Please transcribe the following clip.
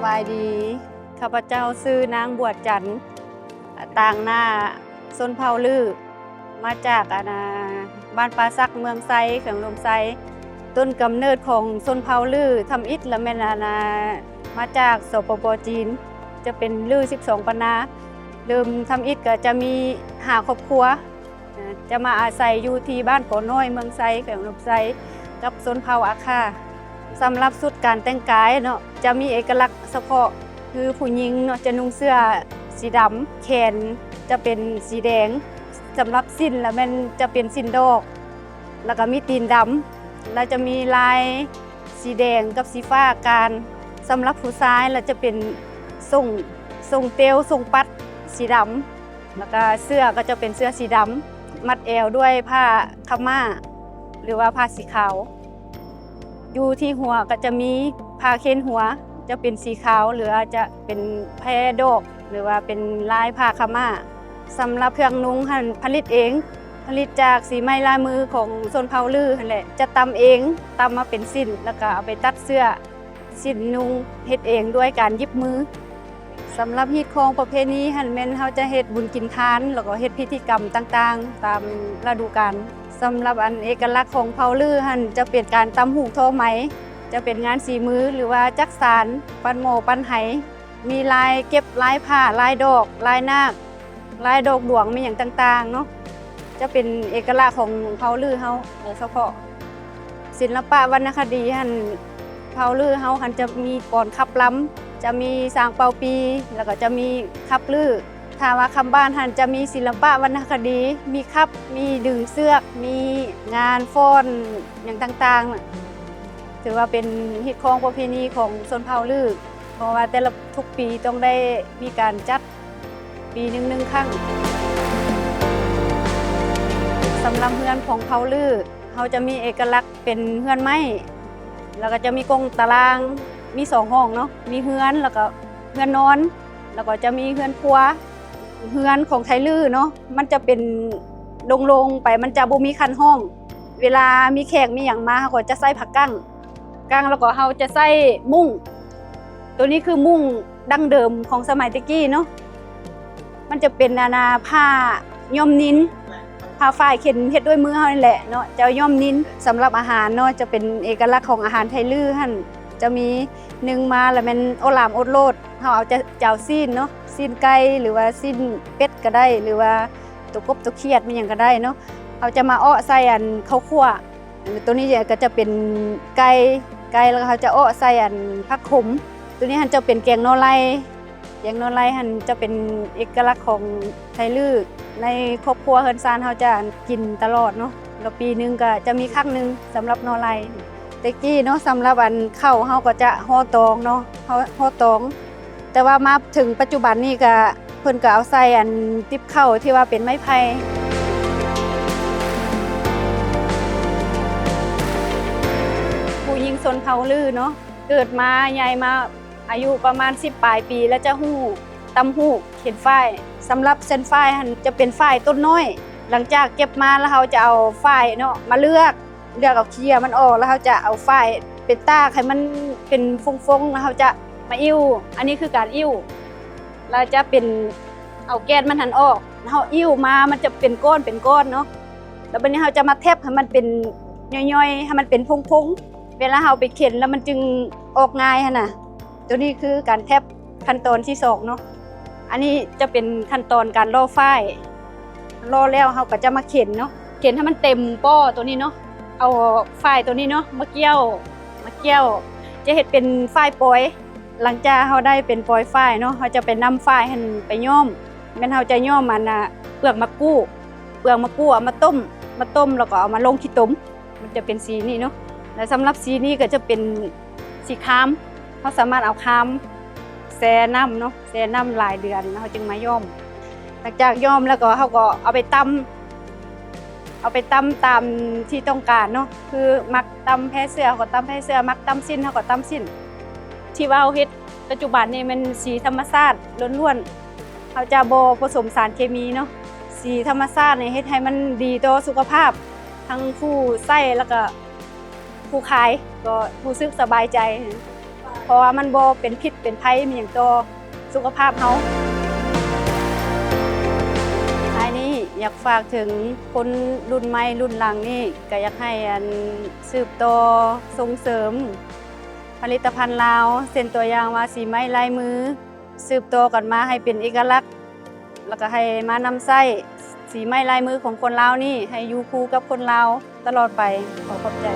บายดีข้าพเจ้าชื่อนางบวชจันทร์ต่างหน้าส้นเผาลือมาจากบ้านปลาซักเมืองไซเขื่องลมไซต้นกำเนิดของส้นเผาลือทำอิฐและแม่มาจากสปป.จีนจะเป็นลือ12 ปันนาเริ่มทำอิฐก็จะมี5 ครอบครัวจะมาอาศัยอยู่ที่บ้านก่อน้อยเมืองไซเขื่องลมไซกับส้นเผาอาคาสำหรับสุดการแต่งกายเนาะจะมีเอกลักษณ์เฉพาะคือผู้หญิงเนาะจะนุ่งเสื้อสีดำแขนจะเป็นสีแดงสำหรับสิ้นแล้วมันจะเป็นสิ้นดอกแล้วก็มีตีนดำแล้วจะมีลายสีแดงกับสีฟ้าการสำหรับผู้ชายแล้วจะเป็นทรงเตวทรงปัดสีดำแล้วก็เสื้อก็จะเป็นเสื้อสีดำมัดเอวด้วยผ้าขม่าหรือว่าผ้าสีขาวอยู่ที่หัวก็จะมีผ้าเค้นหัวจะเป็นสีขาวหรืออาจจะเป็นแพรดอกหรือว่าเป็นลายผ้าขม่าสำหรับเครื่องนุ่งหันผลิตเองผลิตจากสีไม้ลายมือของชนเผ่าลือนั่นแหละจะตำเองตำมาเป็นสิ้นแล้วก็เอาไปตัดเสื้อสิ้นนุ่งเฮ็ดเองด้วยการยิบมือสำหรับฮีตของประเพณีหันแม่นเฮาจะเฮ็ดบุญกินทานแล้วก็เฮ็ดพิธีกรรมต่างๆตามฤดูกาลสำหรับเอกลักษณ์ของเผ่าลือหันจะเป็นการตำหูกทอไหมจะเป็นงานสีมือหรือว่าจักสานปั้นโมปั้นไหมีลายเก็บลายผ้าลายดอกลายนาคลายดอกดวงมีอย่างต่างๆเนาะจะเป็นเอกลักษณ์ของเผ่าลือเฮาโดยเฉพาะศิลปะวรรณคดีหันเผ่าลือเฮาหันจะมีก่อนขับล้ำจะมีสางเป่าปีแล้วก็จะมีขับลือถ้าว่าคำบ้านหันจะมีศิลปะวรรณคดีมีขับมีดึงเสือกมีงานฟ้อนอย่างต่างๆถือว่าเป็นฮิตของประเพณีของชนเผ่าลือเพราะว่าแต่ละทุกปีต้องได้มีการจัดปีหนึ่งครั้งสำหรับเฮือนของเผ่าลือเขาจะมีเอกลักษณ์เป็นเฮือนไม้แล้วก็จะมีกรงตารางมี2 ห้องเนาะมีเฮือนแล้วก็เฮือนนอนแล้วก็จะมีเฮือนครัวเฮือนของไทยลือเนาะมันจะเป็นลงไปมันจะบ่มีคันห้องเวลามีแขกมีอย่างมาเขาก็จะใส่ผักกั้งแล้วก็เขาจะใส่มุ้งตัวนี้คือมุ้งดั้งเดิมของสมัยตะกี้เนาะมันจะเป็นผ้าย้อมนิ้นผ้าฝ้ายเข็นเฮ็ดด้วยมือเฮานี่แหละเนาะจะย้อมนิ้นสำหรับอาหารเนาะจะเป็นเอกลักษณ์ของอาหารไทยลือหั่นจะมีนึ่งมาแล้วมันโอลามโอดโลดเฮาเอาจะเจ้าซีนเนาะซีนไก่หรือว่าซีนเป็ดก็ได้หรือว่าตัวกบตัวเขียดมีหยังก็ได้เนาะเขาจะมาอ้อใส่ข้าวคั่วตัวนี้ก็จะเป็นไก่แล้วเขาจะอ้อใส่ผักขมตัวนี้หันจะเป็นแกงนอไลหันจะเป็นเอกลักษณ์ของไทยลือในครอบครัวเฮือนซานเขาจะกินตลอดเนาะแล้วปีนึงก็จะมีครั้งนึงสำหรับนอไลตะกี้เนาะสำหรับข้าวเขาก็จะห่อตองเนาะห่อตองแต่ว่ามาถึงปัจจุบันนี้ก็เพิ่นก็เอาใส่ติ๊บข้าวที่ว่าเป็นไม้ไผ่ผู้หญิงชนเผ่าลือเนาะเกิดมาใหญ่มาอายุประมาณ10 ปลายปีแล้วจะหู้ตำหู้เข็นฝ้ายสำหรับเส้นฝ้ายหันจะเป็นฝ้ายต้นน้อยหลังจากเก็บมาแล้วเขาจะเอาฝ้ายเนาะมาเลือกเอาเคี่ยมันออกแล้วเขาจะเอาฝ้ายเป็นตากให้มันเป็นฟงๆแล้วเขาจะมาอิ่วอันนี้คือการอิ่วเราจะเป็นเอาแก๊สมันหันออกเขาอิ่วมามันจะเป็นก้อนเนาะแล้วบัดนี้เขาจะมาแทบให้มันเป็นย่อยๆให้มันเป็นพงๆเวลาเขาไปเข็นแล้วมันจึงออกง่ายหั่นน่ะตัวนี้คือการแทบขั้นตอนที่2เนาะอันนี้จะเป็นขั้นตอนการล่อฝ้ายล่อแล้วเขาก็จะมาเข็นเนาะเข็นให้มันเต็มป้อตัวนี้เนาะเอาฝ้ายตัวนี้เนาะมาเกี่ยวจะเฮ็ดเป็นฝ้ายปอยหลังจากเขาได้เป็นปอยฝ้ายเนาะเขาจะไปนำฝ้ายให้ไปย้อมแม่นเขาจะย้อมเปลือกมะกรูดเอามาต้มแล้วก็เอามาลงขี้ต้มมันจะเป็นสีนี้เนาะและสำหรับสีนี้ก็จะเป็นสีครามเขาสามารถเอาครามแช่น้ำเนาะแช่น้ำหลายเดือนเขาจึงมาย้อมหลังจากย้อมแล้วก็เขาก็เอาไปตำตามที่ต้องการเนาะคือมักตำแพ้เสื้อก็ตำแพ้เสื้อมักตำสิ้นเขาก็ตำสิ้นที่ว่าเฮ็ดปัจจุบันนี่มันสีธรรมชาติล้วนๆเขาจะบ่ผสมสารเคมีเนาะสีธรรมชาตินี่เฮ็ดให้มันดีต่อสุขภาพทั้งผู้ใช้แล้วก็ผู้ขายก็รู้สึกสบายใจ เพราะว่ามันบ่เป็นพิษเป็นภัยมีหยังต่อสุขภาพเฮาท้ายนี้อยากฝากถึงคนรุ่นใหม่รุ่นหลังนี่ก็อยากให้สืบต่อส่งเสริมผลิตภัณฑ์ลาวเช่นตัวอย่างว่าสีไม้ลายมือสืบต่อกันมาให้เป็นเอกลักษณ์แล้วก็ให้มานำใช้สีไม้ลายมือของคนลาวนี่ให้อยู่คู่กับคนลาวตลอดไปขอบใจ